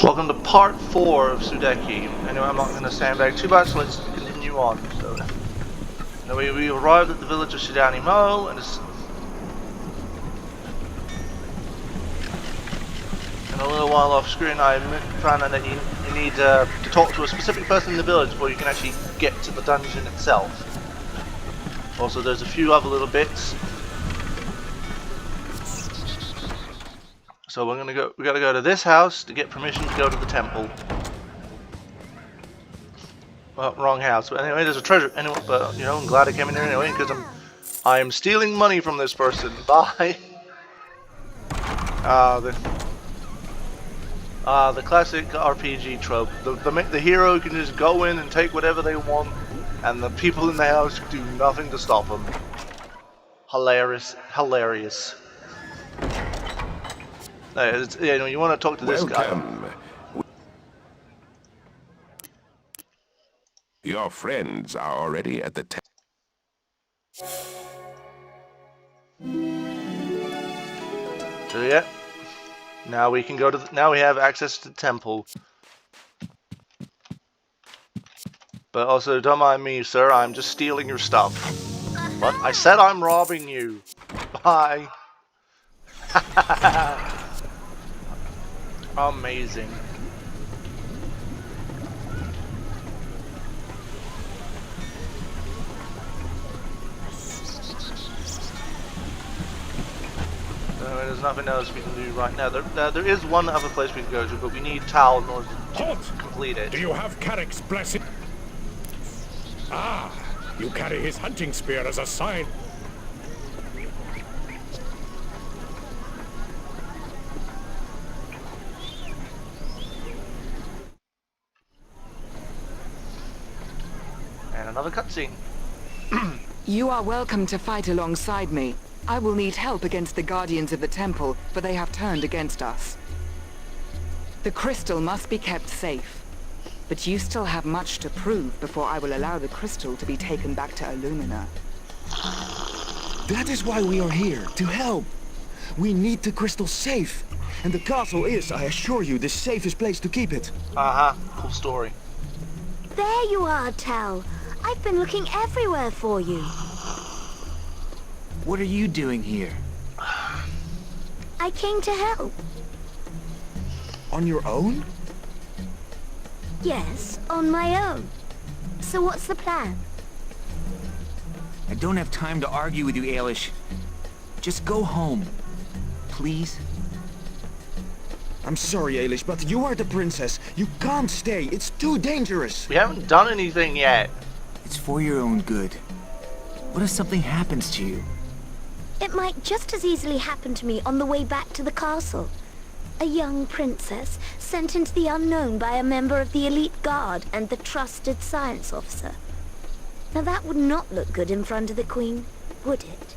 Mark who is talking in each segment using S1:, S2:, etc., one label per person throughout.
S1: Welcome to part 4 of Sudeki. Anyway, I'm not going to sandbag too much, so let's continue on. So, we arrived at the village of Shidani Mo, and a little while off screen I found out that you need to talk to a specific person in the village before you can actually get to the dungeon itself. Also, there's a few other little bits. So we gotta go to this house to get permission to go to the temple. Well, wrong house. But anyway, there's a treasure. Anyway, but you know, I'm glad I came in here anyway because I'm stealing money from this person. Bye. The classic RPG trope. The hero can just go in and take whatever they want, and the people in the house do nothing to stop them. Hilarious. You know, you want to talk to this guy.
S2: Your friends are already at the
S1: So yeah, now we can go to. Now we have access to the temple. But also, don't mind me, sir. I'm just stealing your stuff. What? I said I'm robbing you. Bye. Amazing. There's nothing else we can do right now. There is one other place we can go to, but we need Tal in order to complete it.
S3: Do you have Carrick's blessing? Ah, you carry his hunting spear as a sign.
S1: And another cutscene.
S4: You are welcome to fight alongside me. I will need help against the Guardians of the Temple, for they have turned against us. The crystal must be kept safe, but you still have much to prove before I will allow the crystal to be taken back to Illumina.
S5: That is why we are here, to help. We need the crystal safe, and the castle is, I assure you, the safest place to keep it.
S1: Cool story.
S6: There you are, Tal. I've been looking everywhere for you.
S7: What are you doing here?
S6: I came to help.
S5: On your own?
S6: Yes, on my own. So what's the plan?
S7: I don't have time to argue with you, Ailish. Just go home. Please?
S5: I'm sorry, Ailish, but you are the princess. You can't stay. It's too dangerous.
S1: We haven't done anything yet.
S7: It's for your own good. What if something happens to you?
S6: It might just as easily happen to me on the way back to the castle. A young princess sent into the unknown by a member of the elite guard and the trusted science officer. Now that would not look good in front of the Queen, would it?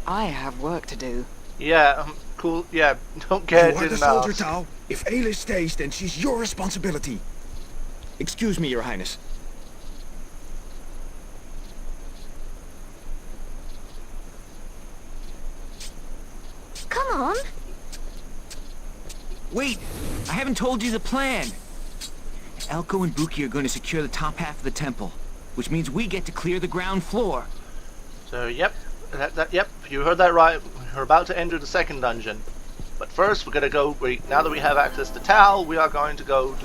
S4: I have work to do.
S1: Yeah, cool. Yeah, don't get
S5: You are the soldier, Tal. If Ailish stays, then she's your responsibility. Excuse me, Your Highness.
S6: Come on.
S7: Wait! I haven't told you the plan! Elko and Buki are going to secure the top half of the temple, which means we get to clear the ground floor.
S1: So, yep. Yep, you heard that right. We're about to enter the second dungeon. But first, we're gonna go. Now that we have access to Tal, we are going to go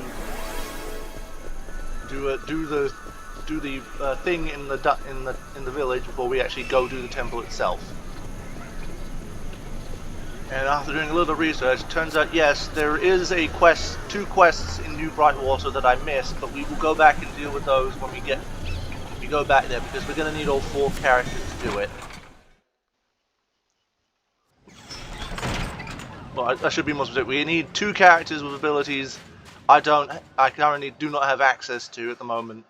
S1: do the thing in the village before we actually go do the temple itself. And after doing a little research, it turns out yes, there is a quest, 2 quests in New Brightwater that I missed, but we will go back and deal with those when we go back there because we're gonna need all 4 characters to do it. Well, I should be more specific. We need 2 characters with abilities I currently do not have access to at the moment.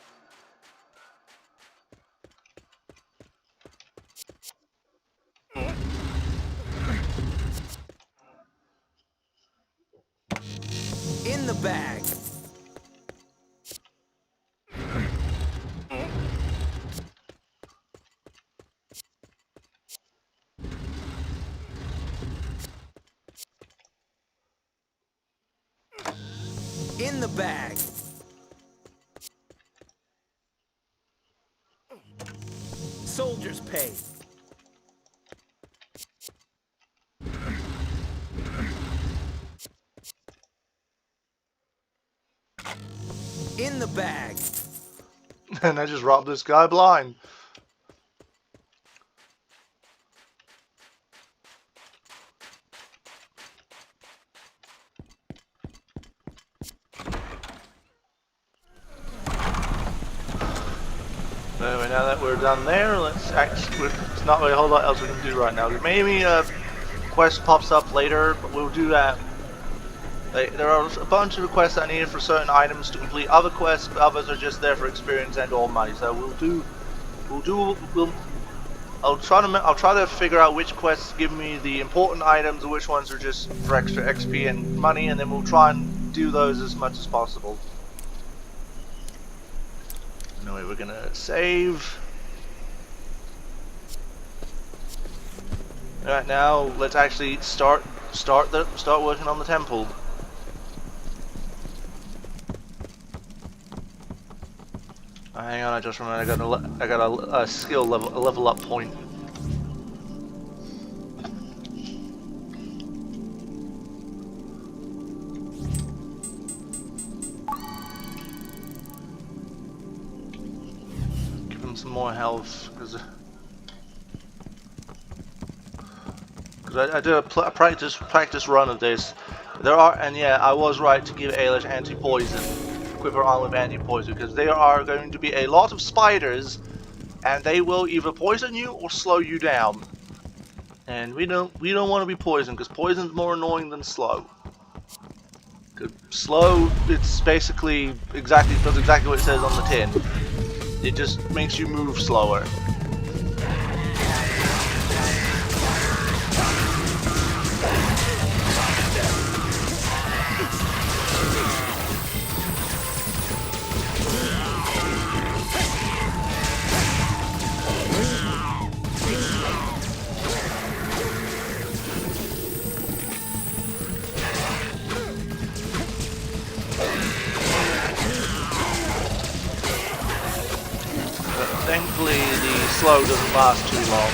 S7: In the bag! In the bag. Soldiers pay. In the bag.
S1: And I just robbed this guy blind. Anyway, now that we're done there, let's actually, there's not really a whole lot else we can do right now. Maybe a quest pops up later, but we'll do that. There are a bunch of requests that are needed for certain items to complete other quests, but others are just there for experience and or money. So I'll try to figure out which quests give me the important items and which ones are just for extra XP and money, and then we'll try and do those as much as possible. Anyway, we're gonna save. Alright, now let's actually start working on the temple. Hang on, I just remembered I got a skill level up point. Give him some more health, because I did a practice run of this. And yeah, I was right to give Ailish anti-poison. Quiver on with anti-poison, because there are going to be a lot of spiders, and they will either poison you or slow you down. And we don't want to be poisoned, because poison's more annoying than slow. Slow, it's basically does exactly what it says on the tin. It just makes you move slower. Thankfully, the slow doesn't last too long.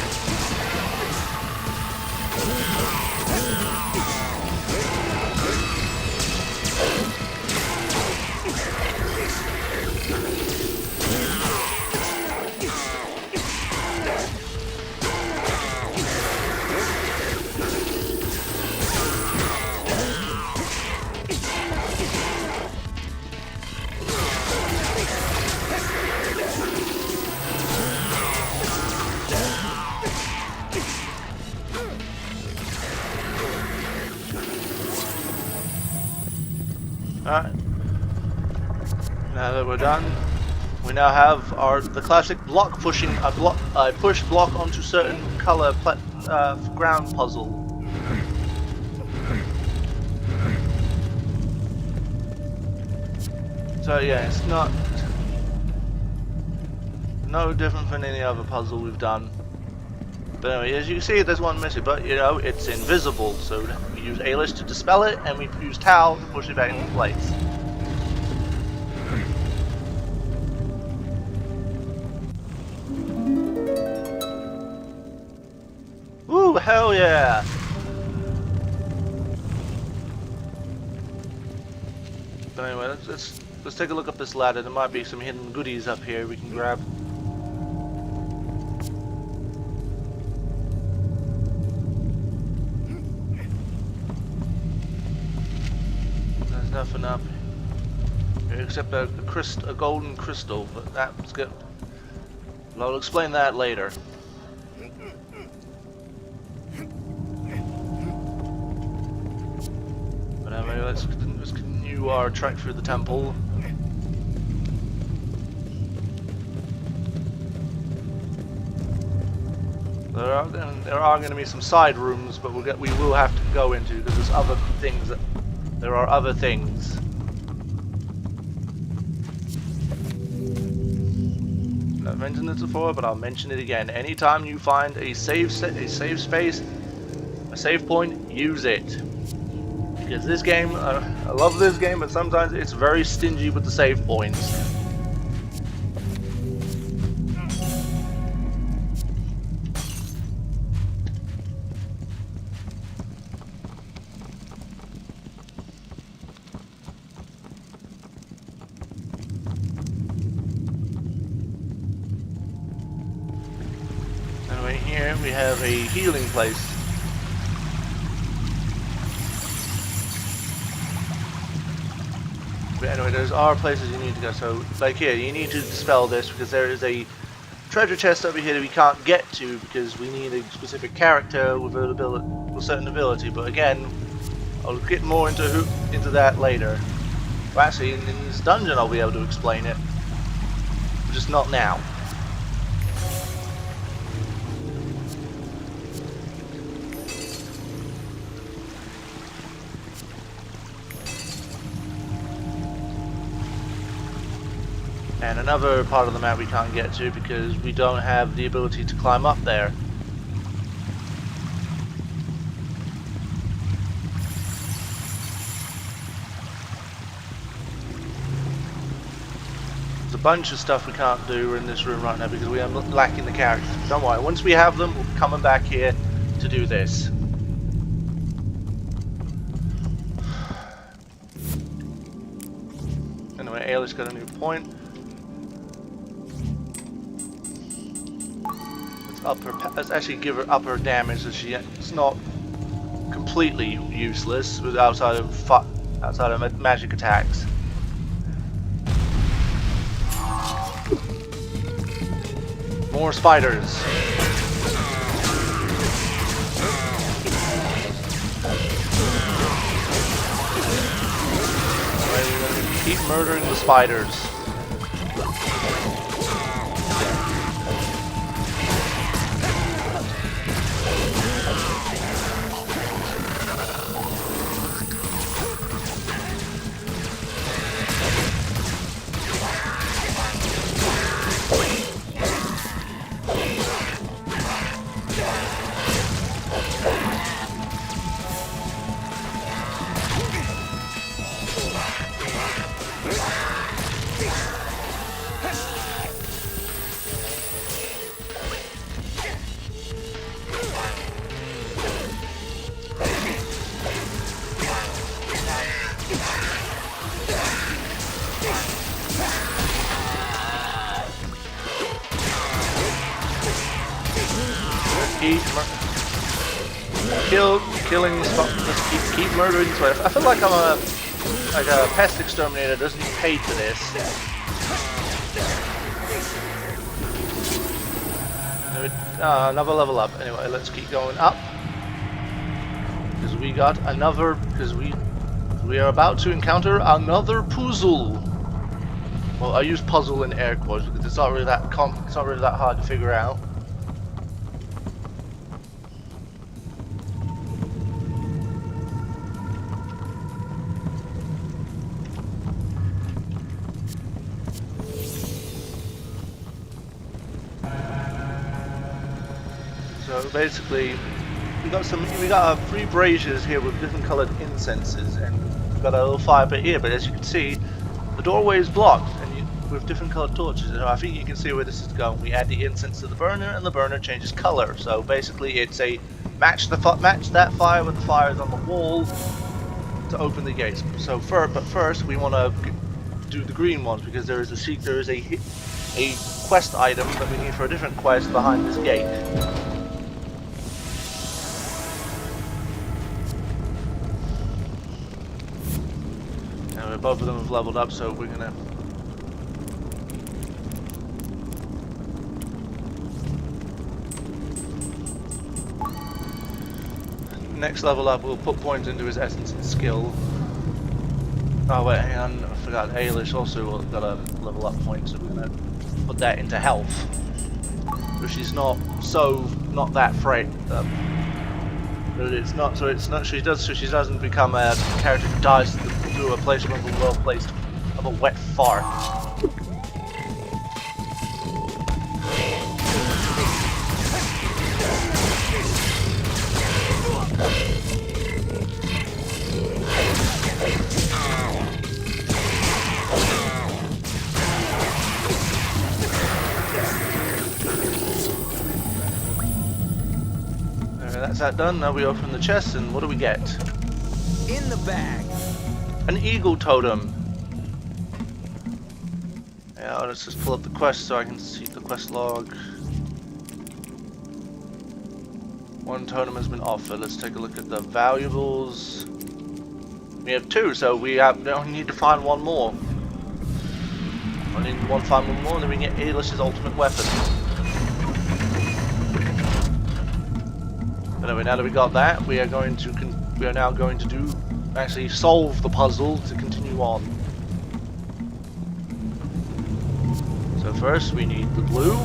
S1: Alright. Now that we're done, we now have the classic block pushing, push block onto certain color ground puzzle. So yeah, it's no different than any other puzzle we've done. But anyway, as you can see, there's one missing, but you know, it's invisible, so we use Ailish to dispel it, and we use Tal to push it back into place. Woo, hell yeah! But anyway, let's take a look up this ladder. There might be some hidden goodies up here we can grab. Nothing up here except a golden crystal, but that's good. I'll explain that later. But anyway, let's continue our trek through the temple. There are going to be some side rooms, but we will have to go into, because there's other things that. There are other things. I've mentioned this before, but I'll mention it again. Anytime you find a save space, a save point, use it. Because this game, I love this game, but sometimes it's very stingy with the save points. Anyway, here we have a healing place. But anyway, there's are places you need to go. So, like here, you need to dispel this because there is a treasure chest over here that we can't get to because we need a specific character with an ability, with a certain ability. But again, I'll get more into that later. Well, actually, in this dungeon, I'll be able to explain it, just not now. And another part of the map we can't get to because we don't have the ability to climb up there. There's a bunch of stuff we can't do in this room right now because we are lacking the characters. Don't worry, once we have them, we'll be coming back here to do this. Anyway, Ayla's got a new point. Let's actually give her up her damage so it's not completely useless outside of magic attacks. More spiders. Alright, we're gonna keep murdering the spiders. Keep murdering this way. I feel like I'm a pest exterminator. Doesn't get paid for this. Another level up. Anyway, let's keep going up because we got another. Because we are about to encounter another puzzle. Well, I use puzzle in air quotes because it's not really that hard to figure out. So basically, we got 3 braziers here with different coloured incenses, and we've got a little fire pit here. But as you can see, the doorway is blocked, and with different coloured torches. And I think you can see where this is going. We add the incense to the burner, and the burner changes colour. So basically, it's a match that fire with the fires on the wall to open the gates. So first, we want to do the green ones because there is a quest item that we need for a different quest behind this gate. Both of them have leveled up, so we're gonna next level up. We'll put points into his essence and skill. Oh wait, hang on, I forgot. Ailish also got a level up point, so we're gonna put that into health, so she's not that afraid. It's not so she doesn't become a character who dies through a placement of a well placed of a wet fart. that done, now we open the chest, and what do we get?
S7: In the bag.
S1: An eagle totem. Yeah, let's just pull up the quest so I can see the quest log. One totem has been offered. Let's take a look at the valuables. We have 2, so we only need to find one more. Only need to find one more, and then we can get Aelish's ultimate weapon. Anyway, now that we got that, we are now going to actually solve the puzzle to continue on. So first, we need the blue.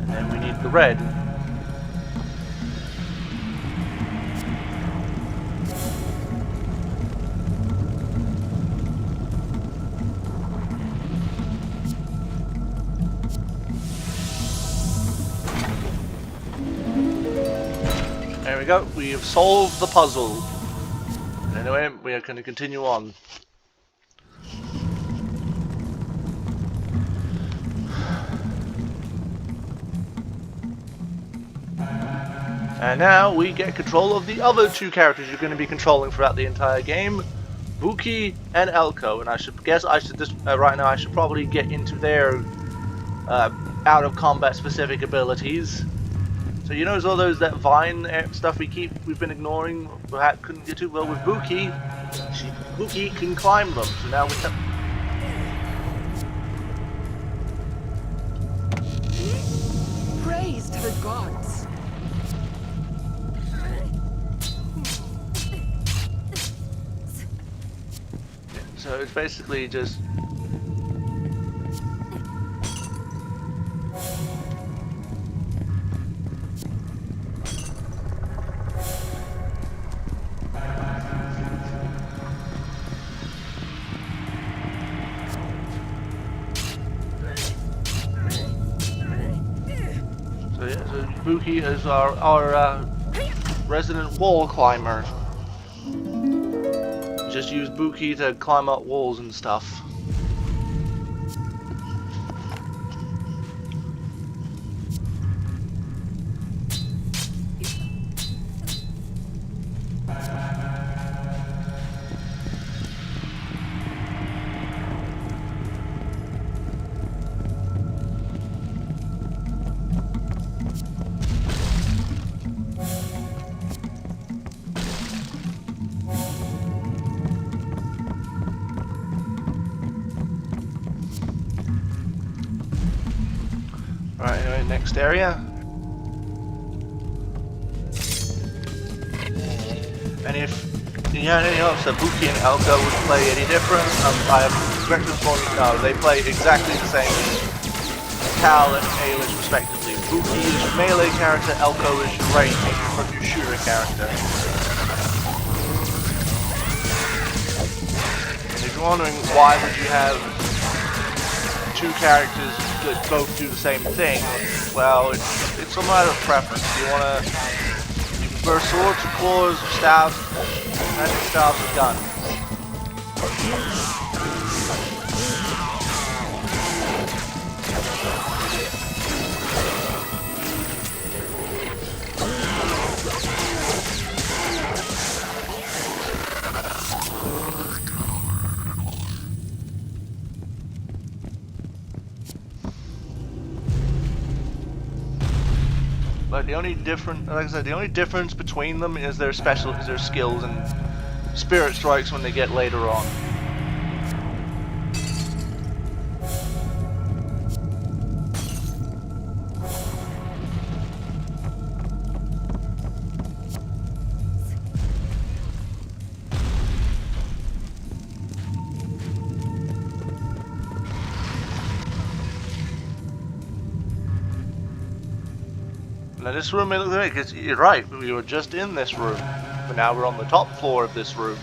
S1: And then we need the red. There we go, we have solved the puzzle. Anyway, we are going to continue on. And now we get control of the other 2 characters you're going to be controlling throughout the entire game, Buki and Elko. And I should right now I should probably get into their out of combat specific abilities. So you notice all that vine stuff we've been ignoring, perhaps couldn't get to. Well, with Buki, Buki can climb them. So now we have.
S4: Praise to the gods.
S1: So it's basically just. So yeah, so Buki is our resident wall climber. Just use Buki to climb up walls and stuff. Right, anyway, next area. And if you had any hopes that Buki and Elko would play any different, I have correct informed you, no, they play exactly the same as Cal and Aelish respectively. Buki is your melee character, Elko is your range, your shooter character. And if you're wondering why would you have 2 characters that both do the same thing, well, it's a matter of preference. You prefer swords, claws, staves, magic staves, or guns. But the only the only difference between them is their skills and spirit strikes when they get later on. Now this room may look like because you're right, we were just in this room, but now we're on the top floor of this room.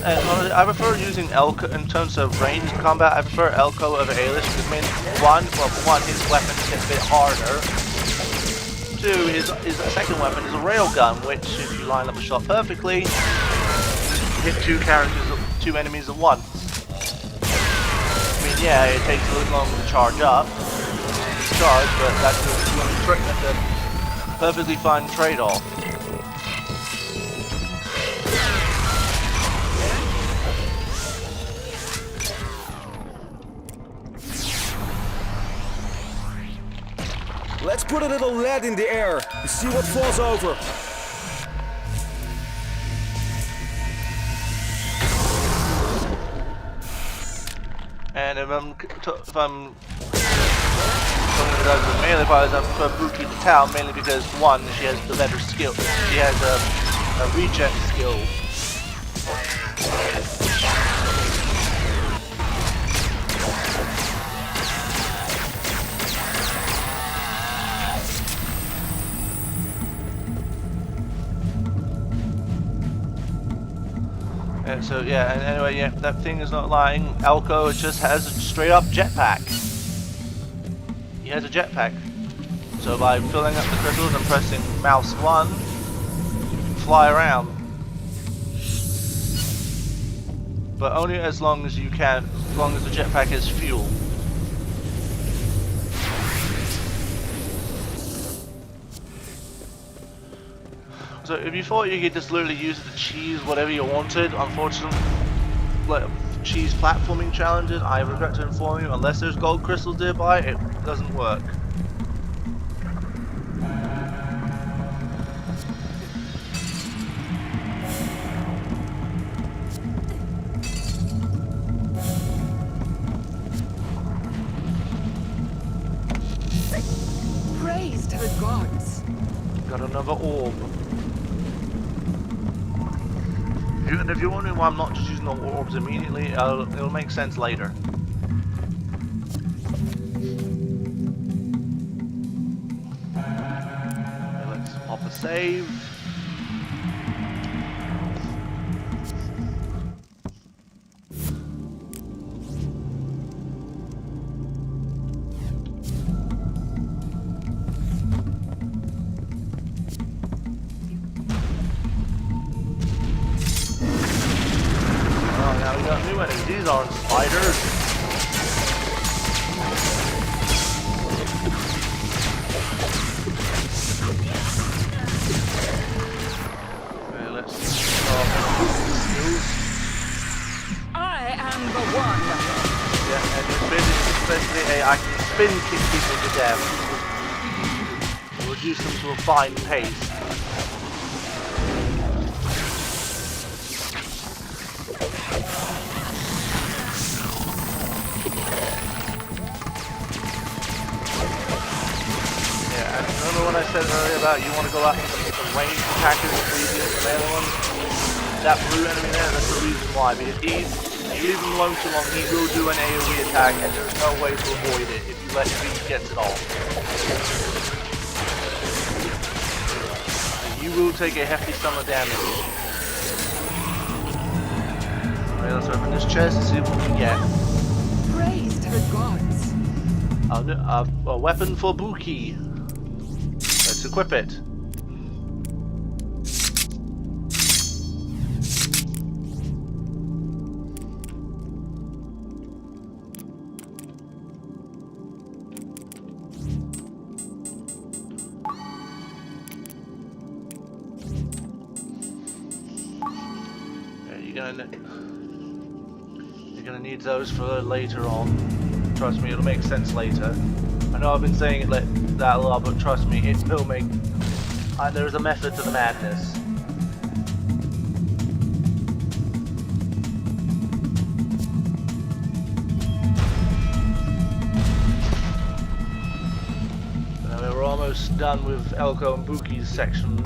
S1: And honestly, I prefer using Elko in terms of ranged combat. I prefer Elko over Ailish because, mainly, for one, his weapon hits a bit harder. Two, his second weapon is a railgun, which, if you line up a shot perfectly, hit two enemies at once. I mean, yeah, it takes a little longer to charge up, but that's a perfectly fine trade-off.
S5: Let's put a little lead in the air and see what falls over.
S1: And if I'm talking about the melee fighters, I prefer Buki to Tao, mainly because one, she has the better skill. She has a regen skill. And so yeah, and anyway, yeah, that thing is not lying. Elko just has a straight up jetpack. He has a jetpack. So by filling up the crystals and pressing mouse 1, you can fly around. But only as long as you can, as long as the jetpack has fuel. So if you thought you could just literally use it to cheese whatever you wanted, unfortunately, like cheese platforming challenges, I regret to inform you, unless there's gold crystals nearby, it doesn't work.
S4: Praise to the gods.
S1: Got another orb. And if you're wondering why I'm not just using the orbs immediately, it'll make sense later. Okay, let's pop a save. Now we got new enemies. These aren't spiders. Okay, let's start skills.
S4: I am the one.
S1: Yeah, and it's basically I can spin kick people to death. Or reduce them to a fine pace. Remember when I said earlier about you want to go out and get the ranged attackers before you deal with the melee ones? That blue enemy there, that's the reason why. Because if you leave him alone too long, he will do an AoE attack, and there's no way to avoid it if he gets it off. And you will take a hefty sum of damage. Alright, let's open this chest and see what we can get.
S4: Praise to the gods.
S1: A weapon for Buki. Let's equip it. You're gonna need those for later on. Trust me, it'll make sense later. I know I've been saying it that a lot, but trust me, it will make... there's a method to the madness. Now we're almost done with Elko and Buki's section.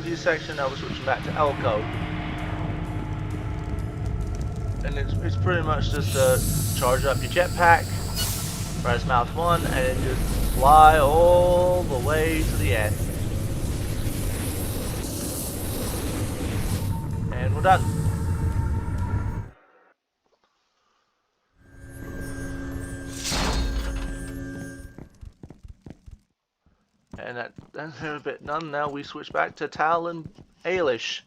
S1: empty section. Now we're switching back to Elko. And it's pretty much just charge up your jetpack, press mouse 1, and then just fly all the way to the end. And we're done. And that's a bit done. Now we switch back to Tal and Ailish.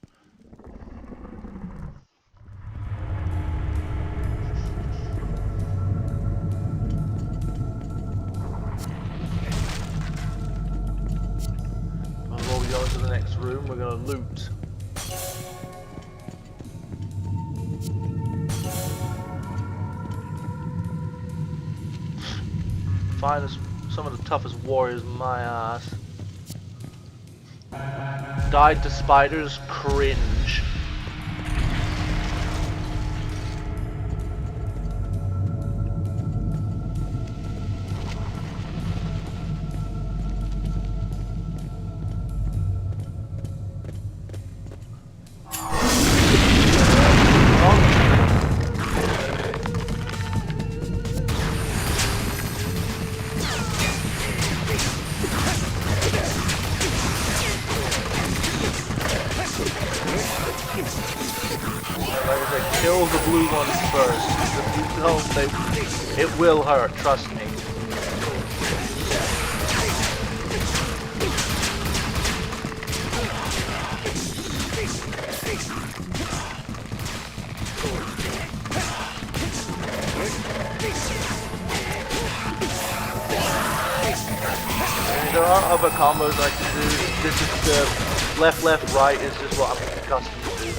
S1: Before we go into the next room, we're gonna loot. Find us some of the toughest warriors in my ass. Died to spiders, cringe. Kill the blue ones first. If you don't, it will hurt, trust me. There are other combos I can do. This is the left, left, right is just what I'm accustomed to do.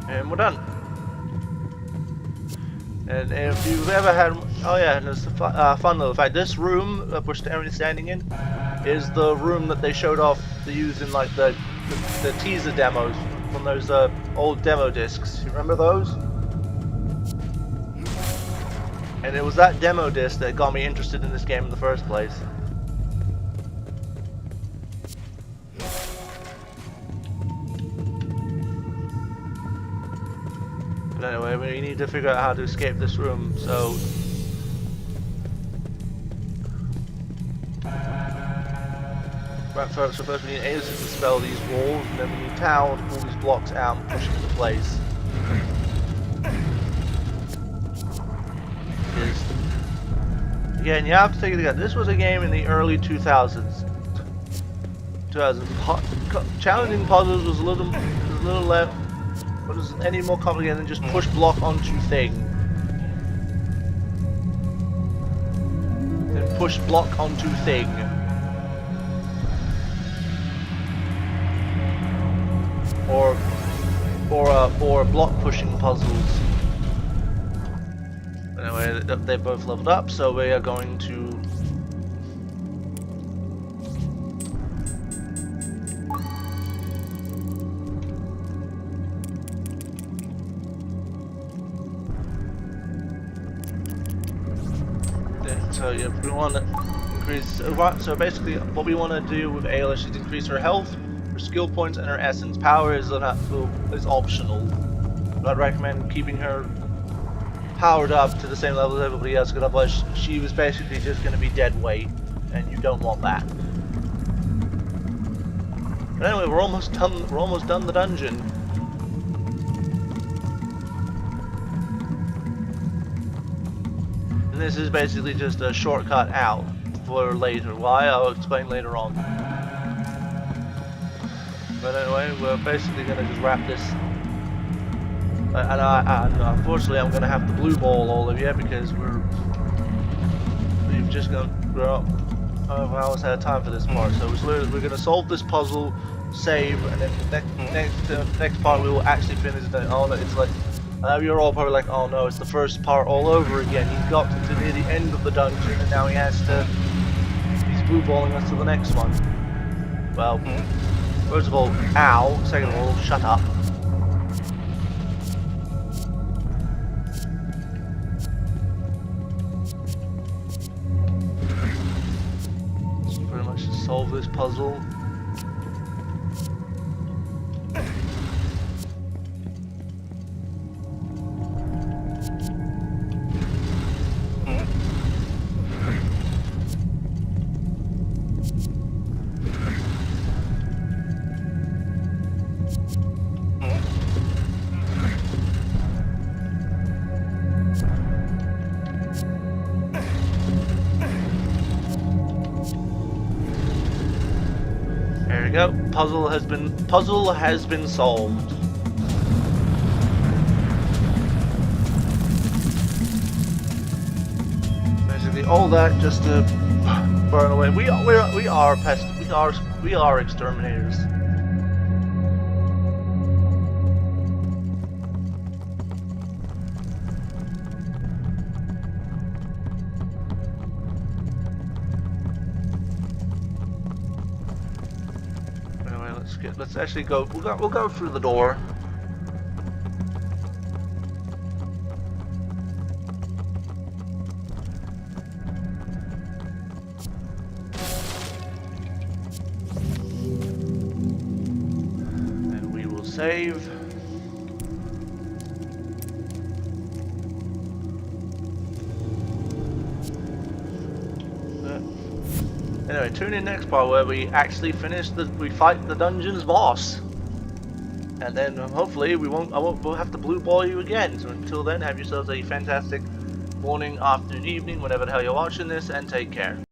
S1: And we're done. And if you've ever had, oh yeah, and there's a fun little fact. This room that we're standing in is the room that they showed off the use in like the teaser demos from those old demo discs. You remember those? And it was that demo disc that got me interested in this game in the first place. But anyway, we need to figure out how to escape this room, so... Right, so first we need Ailish to dispel these walls, and then we need Tal to pull these blocks out and push them into place. Again, you have to take it together. This was a game in the early 2000s. Challenging puzzles was a little less... But is it any more complicated than just push block onto thing? Then push block onto thing. Or block pushing puzzles. Anyway, they both leveled up, so we are going to... So yeah, we want to increase. So basically, what we want to do with Ailish is increase her health, her skill points, and her essence. Power is optional. But I'd recommend keeping her powered up to the same level as everybody else, because otherwise she was basically just going to be dead weight, and you don't want that. But anyway, we're almost done. We're almost done the dungeon. This is basically just a shortcut out for later. Why? I'll explain later on. But anyway, we're basically going to just wrap this. And unfortunately, I'm going to have to blue ball all of you because we've just gone. We're hours ahead of time for this part. So we're going to solve this puzzle, save, and then the next part we will actually finish the. Oh, it's like I know you're all probably like, oh no, it's the first part all over again. He's got to near the end of the dungeon and now he's blue balling us to the next one. Well, first of all, ow. Second of all, shut up. Let's pretty much just solve this puzzle. There we go. Puzzle has been solved. Basically, all that just to burn away. We are pest. We are exterminators. Let's actually go. We'll go through the door. And we will save. Anyway, tune in next part where we actually we fight the dungeon's boss. And then hopefully we'll have to blue ball you again. So until then, have yourselves a fantastic morning, afternoon, evening, whenever the hell you're watching this, and take care.